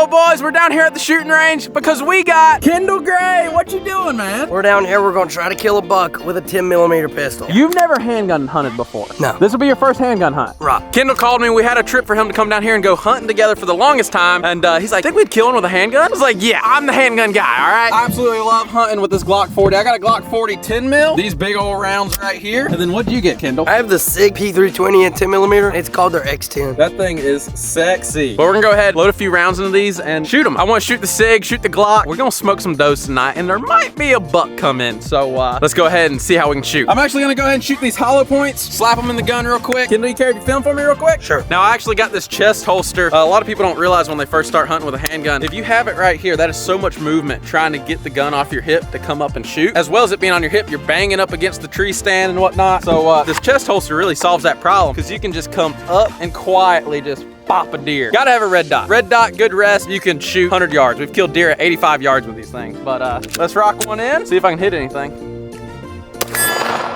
Well, boys, we're down here at the shooting range because we got Kendal Gray. What you doing, man? We're down here. We're gonna try to kill a buck with a 10mm pistol. You've never handgun hunted before? No. This will be your first handgun hunt? Right. Kendal called me. We had a trip for him to come down here and go hunting together for the longest time. And he's like, think we'd kill him with a handgun? I was like, yeah, I'm the handgun guy, all right? I absolutely love hunting with this Glock 40. I got a Glock 40 10mm. These big old rounds right here. And then what'd you get, Kendal? I have the Sig P320 and 10mm. It's called their X10. That thing is sexy. But we're gonna go ahead, load a few rounds into these and shoot them. I wanna shoot the Sig, shoot the Glock. We're gonna smoke some dose tonight and there might be a buck come in. So let's go ahead and see how we can shoot. I'm actually gonna go ahead and shoot these hollow points, slap them in the gun real quick. Kendal, you care if you film for me real quick? Sure. Now I actually got this chest holster. A lot of people don't realize when they first start hunting with a handgun, if you have it right here, that is so much movement trying to get the gun off your hip to come up and shoot. As well as it being on your hip, you're banging up against the tree stand and whatnot. So this chest holster really solves that problem because you can just come up and quietly just pop a deer. Gotta have a red dot. Red dot, good rest. You can shoot 100 yards. We've killed deer at 85 yards with these things. But let's rock one in, see if I can hit anything.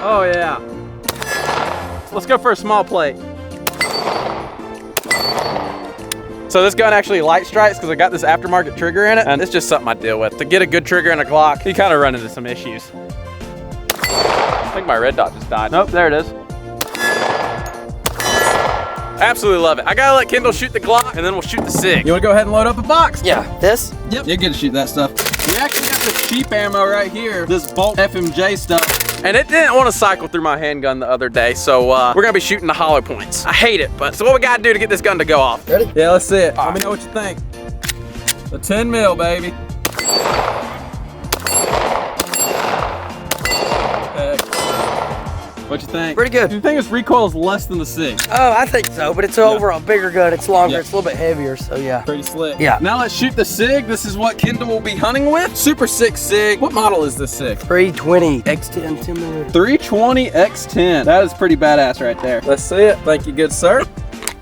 Oh yeah. Let's go for a small plate. So this gun actually light strikes because I got this aftermarket trigger in it, and it's just something I deal with. To get a good trigger in a Glock, you kind of run into some issues. I think my red dot just died. Nope, there it is. Absolutely love it. I gotta let Kendal shoot the Glock, and then we'll shoot the Sig. You wanna go ahead and load up a box? Yeah, this? Yep. You're good to shoot that stuff. We actually got this cheap ammo right here, this Bolt FMJ stuff. And it didn't want to cycle through my handgun the other day, so we're gonna be shooting the hollow points. I hate it, but so what we gotta do to get this gun to go off. Ready? Yeah, let's see it. Let me know what you think. The 10mm, baby. What you think? Pretty good. You think its recoil is less than the Sig? Oh, I think so, but it's over a bigger gun. It's longer, it's a little bit heavier, so yeah. Pretty slick. Yeah. Now let's shoot the Sig. This is what Kendal will be hunting with. Super sick Sig. What model is this Sig? 320 X10 10mm. 320 X10. That is pretty badass right there. Let's see it. Thank you, good sir.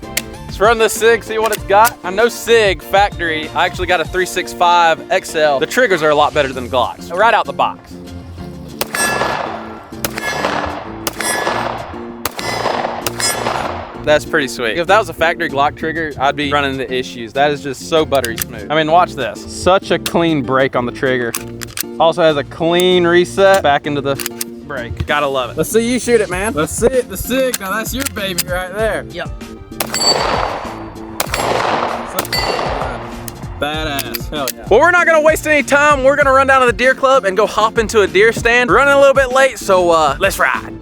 Let's run this Sig, see what it's got. I know Sig factory. I actually got a 365 XL. The triggers are a lot better than Glocks. Right out the box. That's pretty sweet. If that was a factory Glock trigger, I'd be running into issues. That is just so buttery smooth. I mean, watch this. Such a clean break on the trigger. Also has a clean reset back into the break. Gotta love it. Let's see you shoot it, man. Let's see it, the Sig. Now that's your baby right there. Yep. Badass, hell yeah. Well, we're not gonna waste any time. We're gonna run down to the deer club and go hop into a deer stand. We're running a little bit late, so let's ride.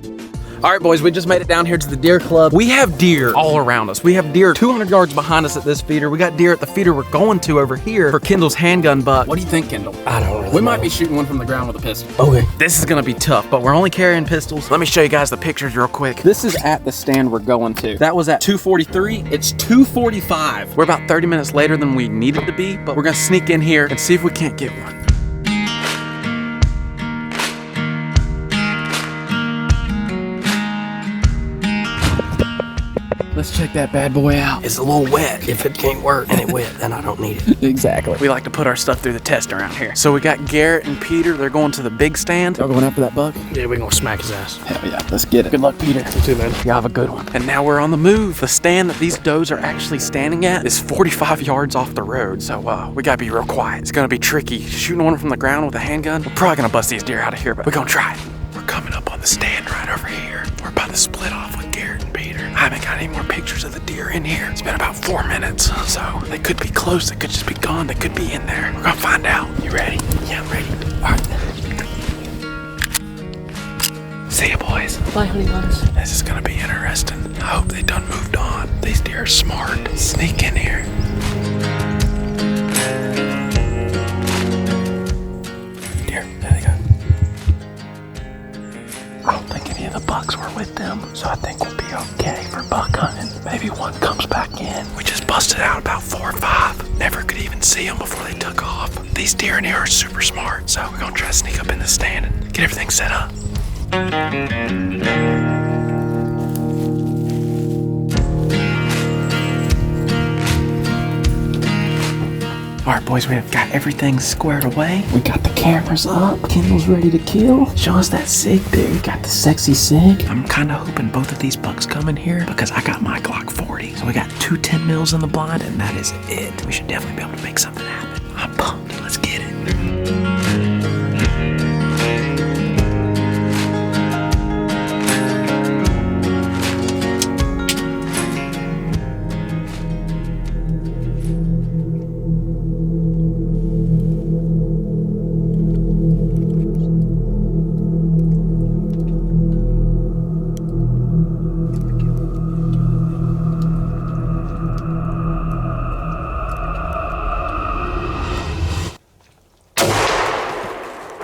All right, boys, we just made it down here to the deer club. We have deer all around us. We have deer 200 yards behind us at this feeder. We got deer at the feeder we're going to over here for Kendal's handgun buck. What do you think, Kendal? I don't really know. We might be shooting one from the ground with a pistol. Okay. This is gonna be tough, but we're only carrying pistols. Let me show you guys the pictures real quick. This is at the stand we're going to. That was at 2:43. It's 2:45. We're about 30 minutes later than we needed to be, but we're gonna sneak in here and see if we can't get one. Let's check that bad boy out. It's a little wet. If it can't work and it wet, then I don't need it. Exactly. We like to put our stuff through the test around here. So we got Garrett and Peter. They're going to the big stand. Y'all going after that buck? Yeah, we're gonna smack his ass. Hell yeah, let's get it. Good luck, Peter. You too, man. You have a good one. And now we're on the move. The stand that these does are actually standing at is 45 yards off the road. So we gotta be real quiet. It's gonna be tricky. Shooting one from the ground with a handgun, we're probably gonna bust these deer out of here, but we're gonna try it. We're coming up on the stand right over here. We're about to split off with Garrett and Peter. I haven't got any more pictures of the deer in here. It's been about 4 minutes, so they could be close, they could just be gone, they could be in there. We're gonna find out. You ready? Yeah, I'm ready. All right. See ya, boys. Bye, honey buns. This is gonna be interesting. I hope they done moved on. These deer are smart. Sneak in here. Deer, there they go. I don't think any of the bucks were with them, so I think we'll be okay for buck hunting. Maybe one comes back in. We just busted out about 4 or 5. Never could even see them before they took off. These deer in here are super smart, so we're gonna try to sneak up in the stand and get everything set up. All right, boys, we have got everything squared away. We got the cameras up. Kendall's ready to kill. Show us that Sig, dude. Got the sexy Sig. I'm kind of hoping both of these bucks come in here because I got my Glock 40. So we got 2 10 mils in the blind, and that is it. We should definitely be able to make something happen. I'm pumped. Let's get it.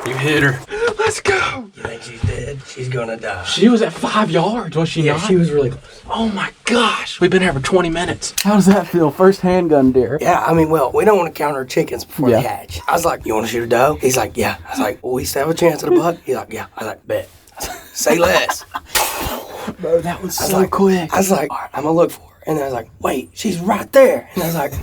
You hit her. Let's go. You think she's dead? She's gonna die. She was at 5 yards, was she not? She was really close. Oh my gosh. We've been here for 20 minutes. How does that feel? First handgun deer. Yeah, I mean, well, we don't want to count our chickens before they hatch. I was like, you want to shoot a doe? He's like, yeah. I was like, well, we still have a chance at a buck? He's like, yeah. I was like, bet. Say less. Bro, that was so quick. I was like, all right, I'm gonna look for her. And then I was like, wait, she's right there. And I was like,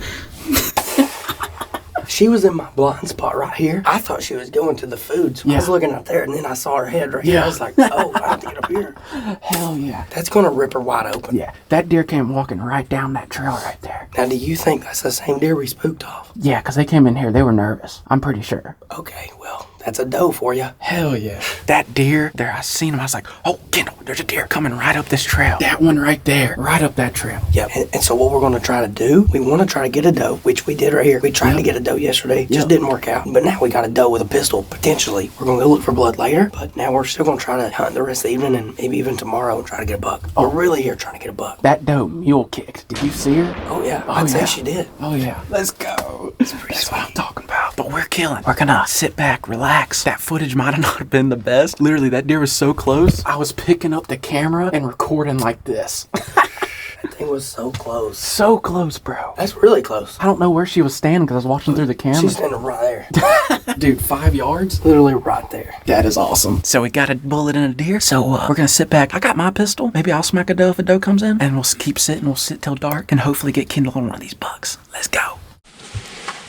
she was in my blind spot right here. I thought she was going to the food, so I was looking out there, and then I saw her head right here. I was like, oh, I have to get up here. Hell yeah. That's gonna rip her wide open. Yeah, that deer came walking right down that trail right there. Now, do you think that's the same deer we spooked off? Yeah, because they came in here. They were nervous. I'm pretty sure. Okay, well, that's a doe for you. Hell yeah. That deer, there, I seen him. I was like, oh, Kendall, there's a deer coming right up this trail. That one right there, right up that trail. Yep. And so what we're going to try to do, we want to try to get a doe, which we did right here. We tried to get a doe yesterday. Just didn't work out. But now we got a doe with a pistol, potentially. We're going to go look for blood later. But now we're still going to try to hunt the rest of the evening and maybe even tomorrow and try to get a buck. We're really here trying to get a buck. That doe mule kicked. Did you see her? Oh, yeah. I'd say she did. Oh, yeah. Let's go. That's what I'm talking about. But we're killing. We're going to sit back, relax. That footage might have not been the best. Literally, that deer was so close. I was picking up the camera and recording like this. That thing was so close. So close, bro. That's really close. I don't know where she was standing because I was watching through the camera. She's standing right there. Dude, 5 yards? Literally right there. That is awesome. So we got a bullet in a deer. So we're going to sit back. I got my pistol. Maybe I'll smack a doe if a doe comes in. And we'll keep sitting. We'll sit till dark and hopefully get Kendall on one of these bucks. Let's go.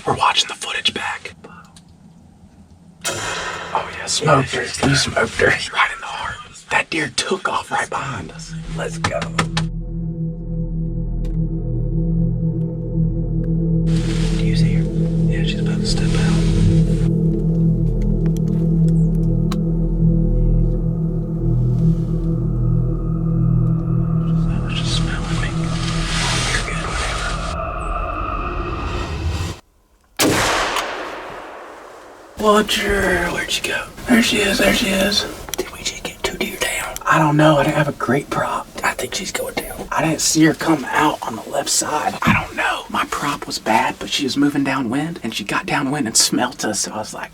We're watching the footage back. Oh yeah, smoked her. You smoked her. Right in the heart. That deer took off right behind us. Let's go. Do you see her? Yeah, she's about to step out. She's just smelling me. You're good, whatever. Watch her. Where'd she go? There she is. There she is. Did we just get 2 deer down? I don't know. I didn't have a great prop. I think she's going down. I didn't see her come out on the left side. I don't know. My prop was bad, but she was moving downwind, and she got downwind and smelt us. So I was like,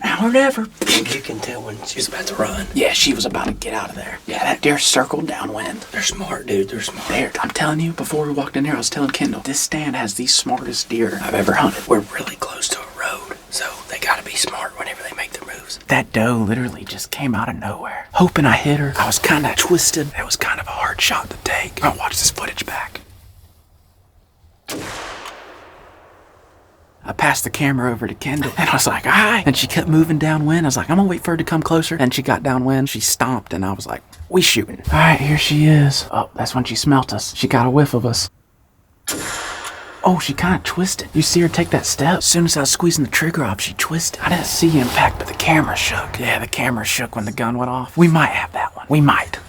now or never. You can tell when she's about to run. Yeah, she was about to get out of there. Yeah, that deer circled downwind. They're smart, dude. They're smart. I'm telling you, before we walked in here, I was telling Kendall, this stand has the smartest deer I've ever hunted. We're really close to a road, so they gotta be smart whenever they make their moves. That doe literally just came out of nowhere. Hoping I hit her. I was kind of twisted. That was kind of a hard shot to take. I'll watch this footage back. I passed the camera over to Kendall, and I was like, hi. And she kept moving downwind. I was like, I'm gonna wait for her to come closer. And she got downwind. She stomped, and I was like, we shooting. All right, here she is. Oh, that's when she smelt us. She got a whiff of us. Oh, she kind of twisted. You see her take that step? As soon as I was squeezing the trigger off, she twisted. I didn't see impact, but the camera shook. Yeah, the camera shook when the gun went off. We might have that one. We might.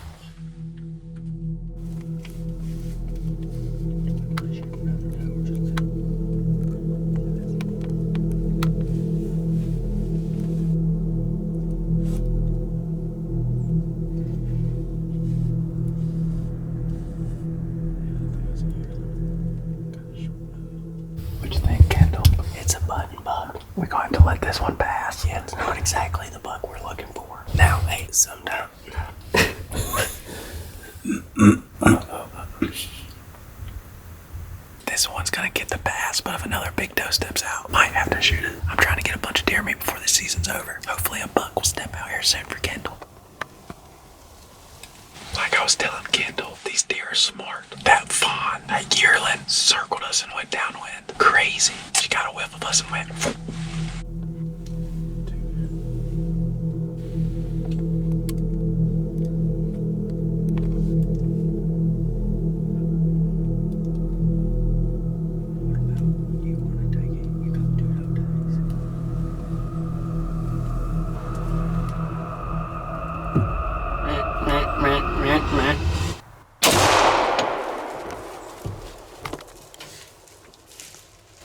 What you think, Kendall? It's a button buck. We're going to let this one pass. Yeah, it's not exactly the buck we're looking for. Now, hey, sometime. This one's gonna get the pass, but if another big doe steps out, might have to shoot it. I'm trying to get a bunch of deer meat before the season's over. Hopefully a buck will step out here soon for Kendall. Like I was telling Kendall, these deer are smart. That fawn, that yearling, circled us and went downwind. Crazy. She got got a whiff of busting wet.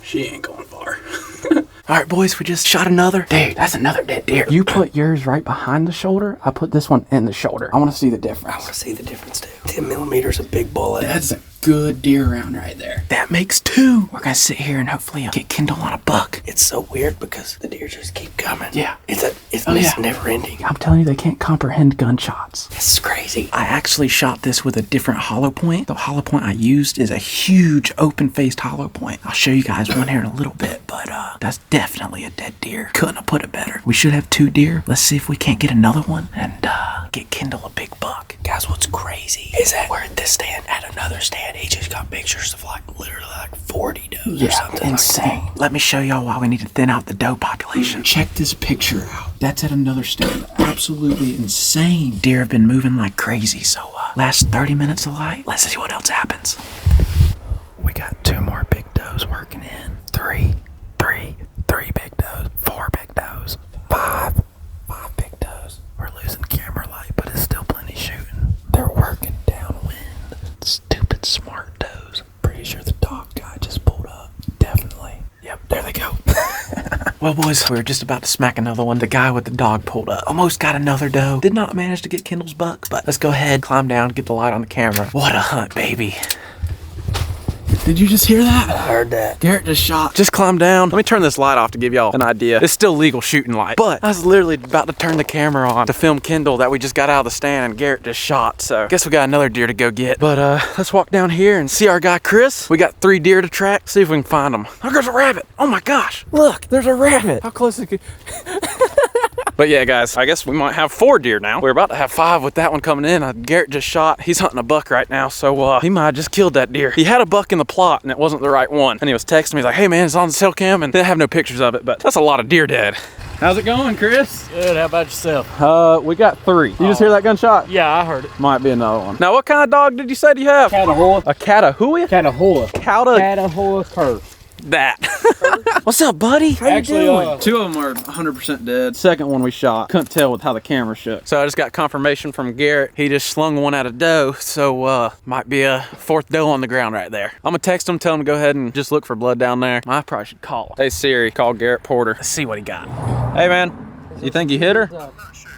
She ain't going far. All right, boys, we just shot another. Dude, that's another dead deer. You put yours right behind the shoulder. I put this one in the shoulder. I want to see the difference. I want to see the difference too. 10 millimeters, a big bullet. That's a good deer round right there. That makes 2. We're gonna sit here and hopefully get Kendall on a buck. It's so weird because the deer just keep coming. Yeah. It's never ending. I'm telling you, they can't comprehend gunshots. It's crazy. I actually shot this with a different hollow point. The hollow point I used is a huge open-faced hollow point. I'll show you guys one here in a little bit, but that's definitely a dead deer. Couldn't have put it better. We should have 2 deer. Let's see if we can't get another one and get Kendall a big buck. Guys, what's crazy is that we're at this stand, at another stand, he just got pictures of literally 40 does or something. Insane. Let me show y'all why we need to thin out the doe population. Check this picture out. That's at another stand. Absolutely insane. Deer have been moving like crazy, so last 30 minutes of light, let's see what else happens. We got 2 more big does working in. 3 big does, 4 big does, 5 big does. We're losing camera light, but it's still plenty shooting. They're working downwind. Stupid smart does. Pretty sure the dog guy just pulled up. Definitely. Yep, there they go. Well, boys, we were just about to smack another one. The guy with the dog pulled up. Almost got another doe. Did not manage to get Kendall's buck, but let's go ahead, climb down, get the light on the camera. What a hunt, baby. Did you just hear that? I heard that. Garrett just shot. Just climb down. Let me turn this light off to give y'all an idea. It's still legal shooting light, but I was literally about to turn the camera on to film Kendall that we just got out of the stand and Garrett just shot. So guess we got another deer to go get. But let's walk down here and see our guy Chris. We got 3 deer to track. See if we can find them. Oh, there's a rabbit. Oh my gosh. Look, there's a rabbit. How close is it? But yeah, guys, I guess we might have 4 deer now. We're about to have 5 with that one coming in. Garrett just shot. He's hunting a buck right now, so he might have just killed that deer. He had a buck in the plot, and it wasn't the right one. And he was texting me, he's like, hey man, it's on the cell cam, and didn't have no pictures of it, but that's a lot of deer dead. How's it going, Chris? Good, how about yourself? We got 3. You just hear that gunshot? Yeah, I heard it. Might be another one. Now, what kind of dog did you say you have? Catahoula. A Catahoula? Catahoula. Catahoula cur. That. What's up, buddy? How Actually, you doing? 2 of them are 100% dead. Second one we shot. Couldn't tell with how the camera shook. So I just got confirmation from Garrett. He just slung one at a doe. So might be a 4th doe on the ground right there. I'm gonna text him, tell him to go ahead and just look for blood down there. I probably should call him. Hey Siri, call Garrett Porter. Let's see what he got. Hey man, you think you hit her?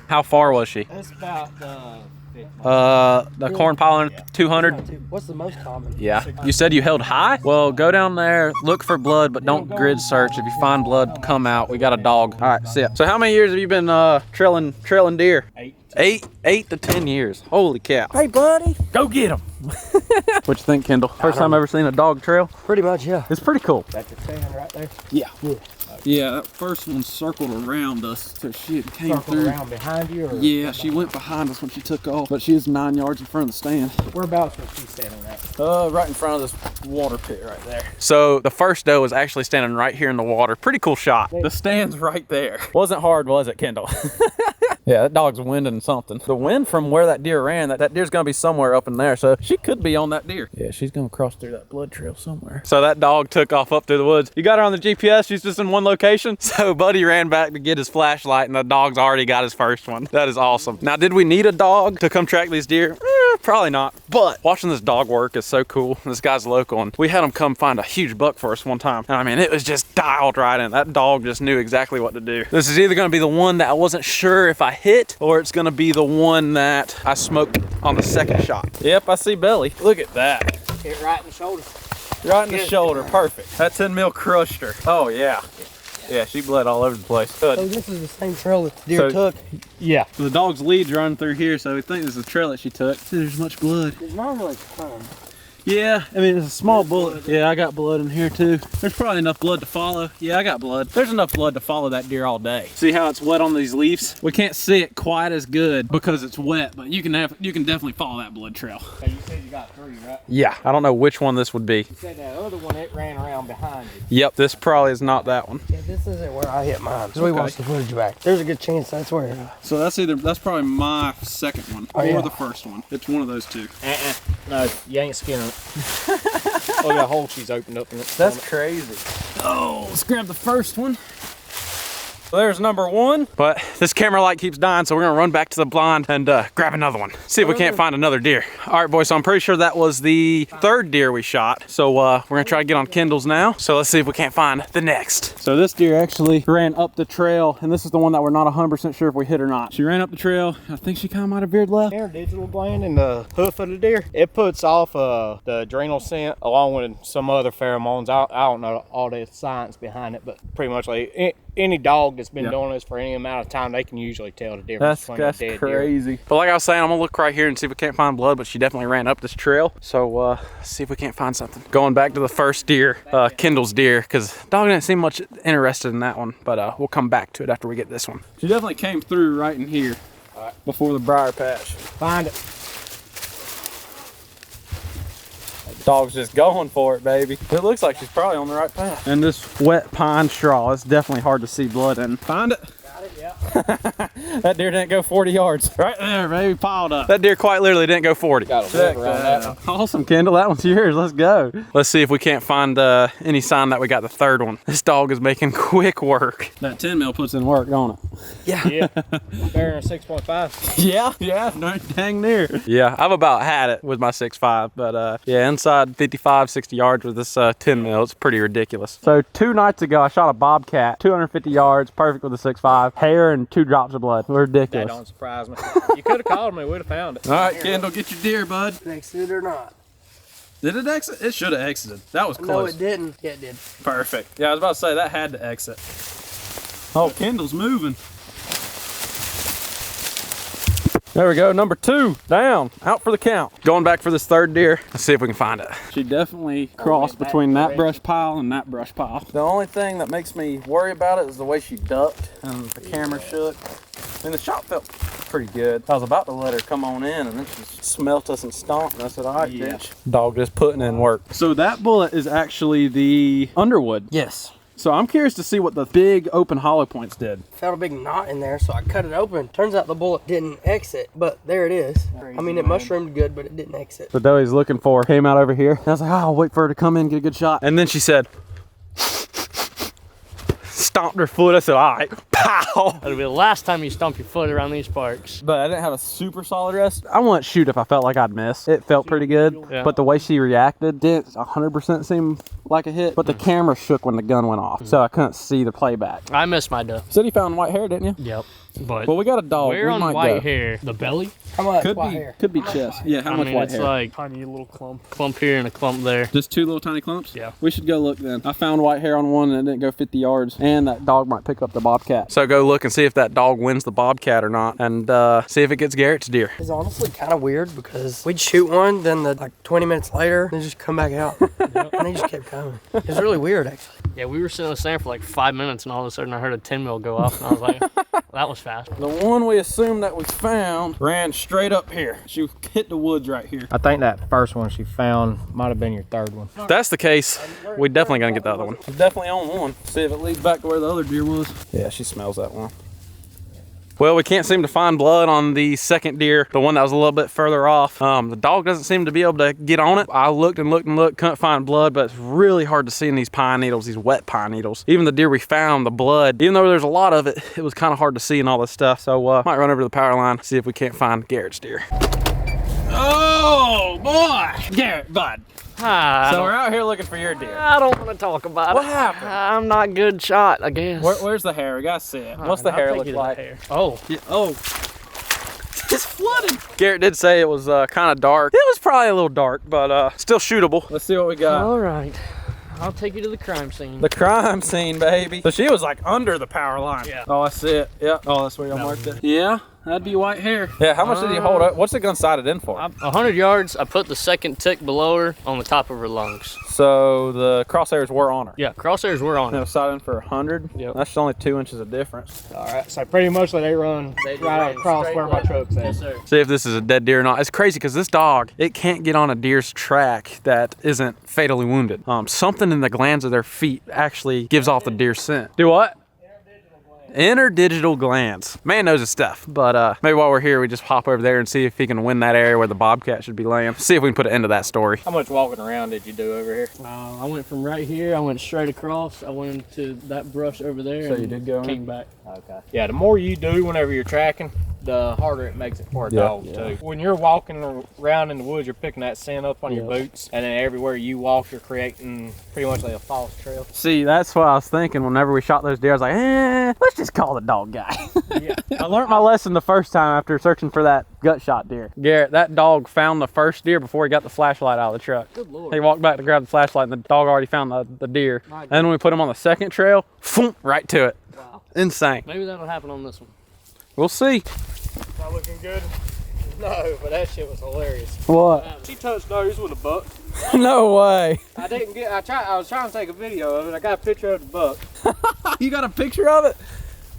How far was she? It's about the corn pollen 200. What's the most common? Yeah. You said you held high? Well, go down there, look for blood, but don't grid search. If you find blood, come out. We got a dog. All right, see ya. So how many years have you been trailing deer? 8. 8 to 10 years. Holy cow. Hey, buddy. Go get him. What you think, Kendall? First time ever seen a dog trail? Pretty much, yeah. It's pretty cool. That's your stand right there? Yeah. Yeah, that first one circled around us, so she came through. Around behind you? Or Yeah, she went behind us when she took off, but she was 9 yards in front of the stand. Whereabouts was she standing at? Right in front of this water pit right there. So the first doe was actually standing right here in the water. Pretty cool shot. The stand's right there. Wasn't hard, was it, Kendall? Yeah, that dog's winding something. The wind from where that deer ran, that deer's gonna be somewhere up in there, so she could be on that deer. Yeah, she's gonna cross through that blood trail somewhere. So that dog took off up through the woods. You got her on the GPS, she's just in one location. So Buddy ran back to get his flashlight and the dog's already got his first one. That is awesome. Now, did we need a dog to come track these deer? Probably not, but watching this dog work is so cool. This guy's local, and we had him come find a huge buck for us one time. And I mean, it was just dialed right in. That dog just knew exactly what to do. This is either gonna be the one that I wasn't sure if I hit, or it's gonna be the one that I smoked on the second shot. Yep, I see belly. Look at that. Hit right in the shoulder. Right in the shoulder, perfect. That 10 mil crushed her. Oh yeah. Yeah, she bled all over the place. Good. So this is the same trail that the deer took? Yeah. The dog's lead's running through here, so we think this is the trail that she took. See, there's much blood. There's not really a ton. Yeah, I mean, it's a small bullet. Yeah, I got blood in here too. There's probably enough blood to follow. Yeah, I got blood. There's enough blood to follow that deer all day. See how it's wet on these leaves? We can't see it quite as good because it's wet, but you can definitely follow that blood trail. You said you got 3, right? Yeah, I don't know which one this would be. You said that other one, it ran around behind you. Yep, this probably is not that one. Yeah, this isn't where I hit mine. Because we watched the footage back. There's a good chance that's where. So that's probably my second one or the first one. It's one of those two. No, you ain't skinning it. Oh, yeah, hole she's opened up in it. That's crazy. Oh, let's grab the first one. So there's number 1. But this camera light keeps dying, so we're gonna run back to the blind and grab another one. See if we can't find another deer. All right, boys, so I'm pretty sure that was the 3rd deer we shot. So we're gonna try to get on Kendalls now. So let's see if we can't find the next. So this deer actually ran up the trail, and this is the one that we're not 100% sure if we hit or not. She ran up the trail. I think she kind of might have veered left. Air digital gland in the hoof of the deer. It puts off the adrenal scent along with some other pheromones. I don't know all the science behind it, but pretty much like any dog that's been doing this for any amount of time, they can usually tell the difference between a dead crazy. But like I was saying, I'm gonna look right here and see if we can't find blood, but she definitely ran up this trail. So see if we can't find something. Going back to the first deer, Kendall's deer, because dog didn't seem much interested in that one, but we'll come back to it after we get this one. She definitely came through right in here before the briar patch. Find it. Dog's just going for it, baby. It looks like she's probably on the right path. And this wet pine straw, it's definitely hard to see blood in. Find it. Got it, yeah. That deer didn't go 40 yards. Right there, baby, piled up. That deer quite literally didn't go 40. Got a live around that one. Awesome, Kendall, that one's yours. Let's go. Let's see if we can't find any sign that we got the 3rd one. This dog is making quick work. That 10 mil puts in work, don't it? Yeah. Better than a 6.5. Yeah, dang near. Yeah, I've about had it with my 6.5, but yeah, inside 55, 60 yards with this 10 mil, it's pretty ridiculous. So 2 nights ago, I shot a bobcat, 250 yards, perfect with a 6.5, hair and 2 drops of blood. Ridiculous. That don't surprise me. You could have called me, we'd have found it. All right, Kendall, get your deer, bud. Exited or not? Did it exit? It should have exited. That was close. No, it didn't. Yeah, it did. Perfect. Yeah, I was about to say that had to exit. Oh, Kendall's moving. There we go, number 2, down, out for the count. Going back for this 3rd deer. Let's see if we can find it. She definitely crossed between that brush pile and that brush pile. The only thing that makes me worry about it is the way she ducked and the camera shook. I mean, the shot felt pretty good. I was about to let her come on in, and then she smelt us and stomped, and I said, all right, bitch. Dog just putting in work. So that bullet is actually the Underwood. Yes. So I'm curious to see what the big open hollow points did. Found a big knot in there, so I cut it open. Turns out the bullet didn't exit, but there it is. I mean, it mushroomed good, but it didn't exit. The doe he's looking for came out over here. I was like, oh, I'll wait for her to come in, get a good shot. And then she said, stomped her foot. I said, all right, pow. That'll be the last time you stomp your foot around these parks. But I didn't have a super solid rest. I wouldn't shoot if I felt like I'd miss. It felt pretty good, but the way she reacted didn't 100% seem like a hit, but the camera shook when the gun went off, so I couldn't see the playback. I missed my duck. Said he found white hair, didn't you? Yep. But well, we got a dog. we're on might white go. hair. The belly? How much Could white be, hair? could be chest. Yeah, how I much mean, white it's hair? like tiny little clump here and a clump there. Just 2 little tiny clumps? Yeah. We should go look then. I found white hair on one and it didn't go 50 yards, and that dog might pick up the bobcat. So go look and see if that dog wins the bobcat or not, and see if it gets Garrett's deer. It's honestly kind of weird because we'd shoot one, then like 20 minutes later, they just come back out. And they just kept coming. It's really weird, actually. Yeah, we were sitting in the stand for like 5 minutes, and all of a sudden I heard a 10 mil go off, and I was like, that was fast. The one we assumed that we found ran straight up here. She hit the woods right here. I think that first one she found might have been your 3rd one. If that's the case, we definitely gonna get the other one. She's definitely on one. See if it leads back to where the other deer was. Yeah, she smells that one. Well, we can't seem to find blood on the 2nd deer, the one that was a little bit further off. The dog doesn't seem to be able to get on it. I looked and looked and looked, couldn't find blood, but it's really hard to see in these pine needles, these wet pine needles. Even the deer we found, the blood, even though there's a lot of it, it was kind of hard to see and all this stuff. So might run over to the power line, see if we can't find Garrett's deer. Oh boy, Garrett, bud. So we're out here looking for your deer. I don't want to talk about it. What happened? I'm not good shot, I guess. Where's the hair? We gotta see it. What's the hair look like? Oh. Yeah, oh. It's flooded. Garrett did say it was kind of dark. It was probably a little dark, but still shootable. Let's see what we got. All right. I'll take you to the crime scene. The crime scene, baby. So she was like under the power line. Yeah. Oh, I see it. Yep. Oh, that's where y'all marked it. Yeah. That'd be white hair. Yeah, how much did he hold up? What's the gun sighted in for? 100 yards. I put the second tick below her on the top of her lungs. So the crosshairs were on her. Yeah, crosshairs were on It her. was sighted in for 100. Yep. That's only 2 inches of difference. All right, so pretty much they run right across where my truck's at. Yes, sir. See if this is a dead deer or not. It's crazy because this dog, it can't get on a deer's track that isn't fatally wounded. Something in the glands of their feet actually gives off the deer scent. Do what? Interdigital glands. Man knows his stuff. But maybe while we're here, we just hop over there and see if he can win that area where the bobcat should be laying. See if we can put an end to that story. How much walking around did you do over here? I went from right here. I went straight across. I went into that brush over there. So you did go in? Came back. Okay. Yeah, the more you do whenever you're tracking, the harder it makes it for a dog too. When you're walking around in the woods, you're picking that scent up on your boots, and then everywhere you walk, you're creating pretty much like a false trail. See, that's what I was thinking whenever we shot those deer. I was like, let's just call the dog guy. Yeah. I learned my lesson the first time after searching for that gut shot deer. Garrett, that dog found the first deer before he got the flashlight out of the truck. Good Lord. He walked back to grab the flashlight and the dog already found the deer. And then when we put him on the second trail, phoom, right to it. Wow. Insane. Maybe that'll happen on this one. We'll see. Not looking good. No, but that shit was hilarious. What? She touched nose with a buck. No way. I didn't get. I was trying to take a video of it. I got a picture of the buck. You got a picture of it?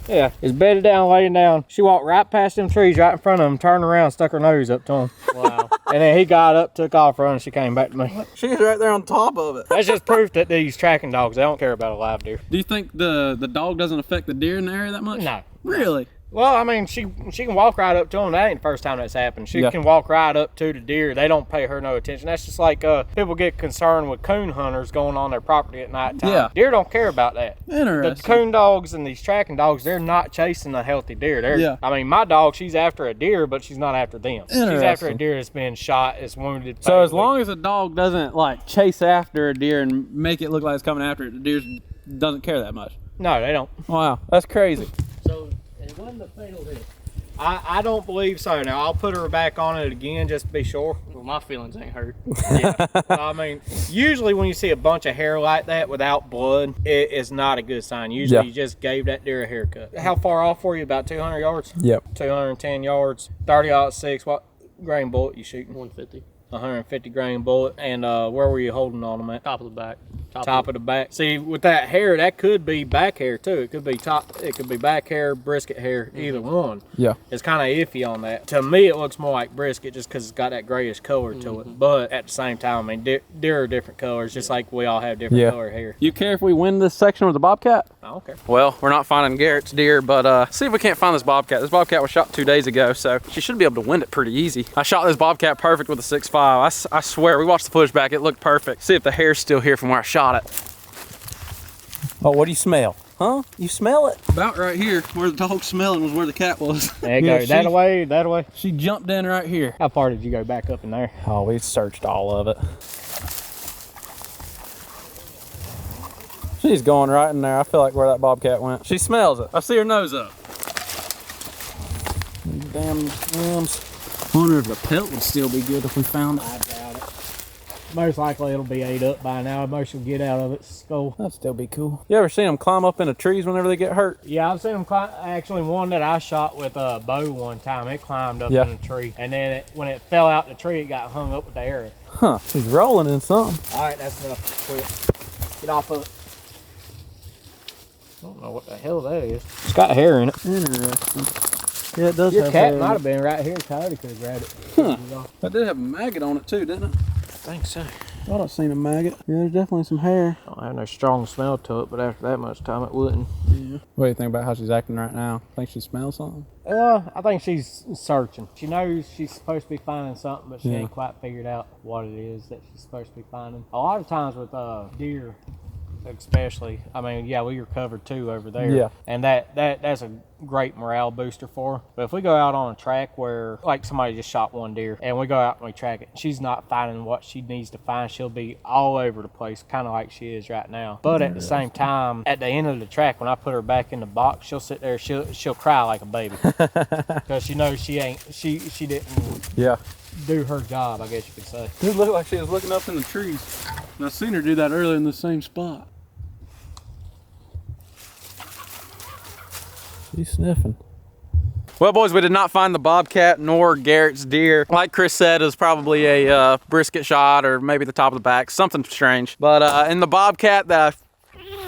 Yeah, he's bedded down, laying down. She walked right past them trees right in front of him, turned around, stuck her nose up to him. Wow. And then he got up, took off running. She came back to me. She's right there on top of it. That's just proof that these tracking dogs, they don't care about a live deer. Do you think the dog doesn't affect the deer in the area that much? No. Really? Well, I mean, she can walk right up to them. That ain't the first time that's happened. She can walk right up to the deer. They don't pay her no attention. That's just like people get concerned with coon hunters going on their property at night time. Yeah. Deer don't care about that. Interesting. The coon dogs and these tracking dogs, they're not chasing a healthy deer. I mean, my dog, she's after a deer, but she's not after them. She's after a deer that's been shot, it's wounded. So as long as a dog doesn't like chase after a deer and make it look like it's coming after it, the deer doesn't care that much. No, they don't. Wow, that's crazy. So it wasn't a fatal hit. I don't believe so. Now, I'll put her back on it again just to be sure. Well, my feelings ain't hurt. Yeah. I mean, usually when you see a bunch of hair like that without blood, it is not a good sign. Usually you just gave that deer a haircut. How far off were you? About 200 yards? Yep. 210 yards. 30-06. What grain bullet you shooting? 150. 150 grain bullet. And where were you holding on them at? Top of the back. Top of the back. See, with that hair, that could be back hair too. It could be it could be back hair, brisket hair, either one. Yeah. It's kind of iffy on that. To me, it looks more like brisket just because it's got that grayish color to it. But at the same time, I mean, deer are different colors, just like we all have different color hair. You care if we win this section with the bobcat? I don't care. Well, we're not finding Garrett's deer, but see if we can't find this bobcat. This bobcat was shot 2 days ago, so she should be able to win it pretty easy. I shot this bobcat perfect with a 6.5. I swear, we watched the footage back. It looked perfect. See if the hair's still here from where I shot it. Oh, what do you smell? Huh? You smell it? About right here, where the dog's smelling was where the cat was. There you go. That away, that way. She jumped in right here. How far did you go back up in there? Oh, we searched all of it. She's going right in there. I feel like where that bobcat went. She smells it. I see her nose up. Damn limbs. Wonder if the pelt would still be good if we found it. I doubt it. Most likely it'll be ate up by now. Most will get out of its skull. That'd still be cool. You ever seen them climb up into trees whenever they get hurt? Yeah, I've seen them climb. Actually, one that I shot with a bow one time, it climbed up in a tree. And then when it fell out the tree, it got hung up with the arrow. Huh, she's rolling in something. All right, that's enough. Quit. Get off of it. I don't know what the hell that is. It's got hair in it. Interesting. Yeah, it does Your have cat hair. might have been right here. Coyote could have grabbed it. Huh. That did have a maggot on it too, didn't it? I think so. I thought I seen a maggot. Yeah, there's definitely some hair. I don't have no strong smell to it, but after that much time, it wouldn't. Yeah. What do you think about how she's acting right now? Think she smells something? I think she's searching. She knows she's supposed to be finding something, but she ain't quite figured out what it is that she's supposed to be finding. A lot of times with deer, especially, I mean, yeah, we were covered too over there. Yeah. And that's a great morale booster for her. But if we go out on a track where, like, somebody just shot one deer and we go out and we track it, she's not finding what she needs to find. She'll be all over the place, kind of like she is right now. But at the same time, at the end of the track, when I put her back in the box, she'll sit there, she'll cry like a baby because she knows she didn't do her job, I guess you could say. It looked like she was looking up in the trees. And I seen her do that earlier in the same spot. She's sniffing. Well, boys, we did not find the bobcat nor Garrett's deer. Like Chris said, it was probably a brisket shot or maybe the top of the back, something strange. But in the bobcat that I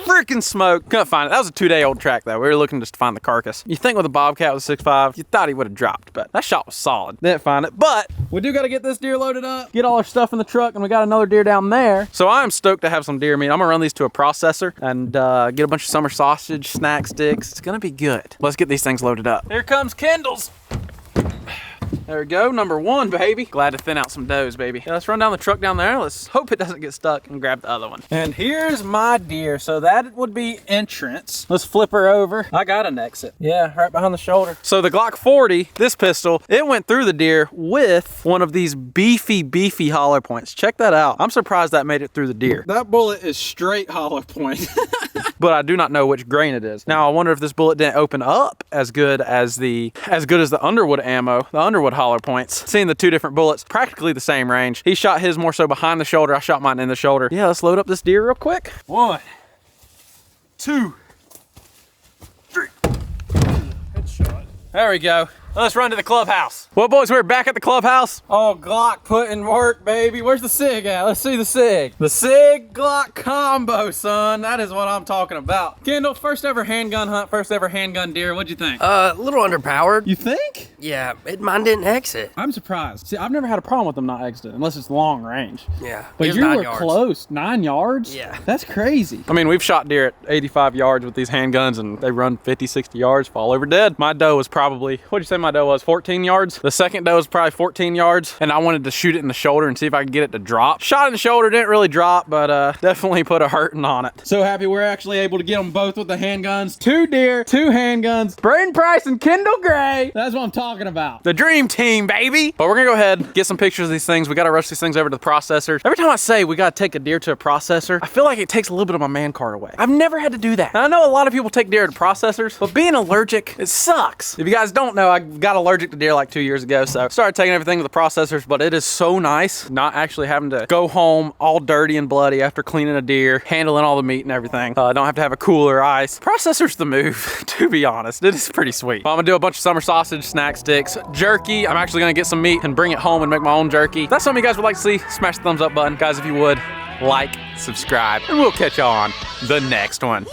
freaking smoked, couldn't find it. That was a 2-day-old track though. We were looking just to find the carcass. You think with a bobcat with 6.5, you thought he would have dropped, but that shot was solid. Didn't find it, but we do got to get this deer loaded up, get all our stuff in the truck, and we got another deer down there. So I'm stoked to have some deer meat. I'm gonna run these to a processor and get a bunch of summer sausage, snack sticks. It's gonna be good. Let's get these things loaded up. Here comes Kendall's. There we go, number 1, baby. Glad to thin out some does, baby. Yeah, let's run down the truck down there. Let's hope it doesn't get stuck and grab the other one. And here's my deer. So that would be entrance. Let's flip her over. I got an exit. Yeah, right behind the shoulder. So the Glock 40, this pistol, it went through the deer with one of these beefy hollow points. Check that out. I'm surprised that made it through the deer. That bullet is straight hollow point. But I do not know which grain it is. Now I wonder if this bullet didn't open up as good as the Underwood ammo, the Underwood hollow points. Seeing the 2 different bullets, practically the same range. He shot his more so behind the shoulder. I shot mine in the shoulder. Yeah, let's load up this deer real quick. 1, 2, 3. Headshot. There we go. Let's run to the clubhouse. Well, boys, we're back at the clubhouse. Oh, Glock put in work, baby. Where's the Sig at? Let's see the Sig. The Sig Glock combo, son. That is what I'm talking about. Kendall, first ever handgun hunt, first ever handgun deer. What'd you think? A little underpowered. You think? Yeah, mine didn't exit. I'm surprised. See, I've never had a problem with them not exiting, unless it's long range. Yeah, But it was you 9 were yards. close. 9 yards? Yeah. That's crazy. I mean, we've shot deer at 85 yards with these handguns, and they run 50, 60 yards, fall over dead. My doe was probably, what'd you say my doe was, 14 yards? The second doe was probably 14 yards, and I wanted to shoot it in the shoulder and see if I could get it to drop. Shot in the shoulder, didn't really drop, but definitely put a hurting on it. So happy we're actually able to get them both with the handguns. 2 deer, 2 handguns, Braden Price and Kendall Gray. That's what I'm talking about. The dream team, baby. But we're gonna go ahead and get some pictures of these things. We gotta rush these things over to the processor. Every time I say we gotta take a deer to a processor, I feel like it takes a little bit of my man card away. I've never had to do that. And I know a lot of people take deer to processors, but being allergic, it sucks. If you guys don't know, I got allergic to deer like 2 years ago, so started taking everything to the processors, but it is so nice not actually having to go home all dirty and bloody after cleaning a deer, handling all the meat and everything. Don't have to have a cooler ice. Processor's the move, to be honest. It is pretty sweet. Well, I'm gonna do a bunch of summer sausage, snack sticks, jerky. I'm actually gonna get some meat and bring it home and make my own jerky. If that's something you guys would like to see, smash the thumbs up button. Guys, if you would, like, subscribe, and we'll catch y'all on the next one.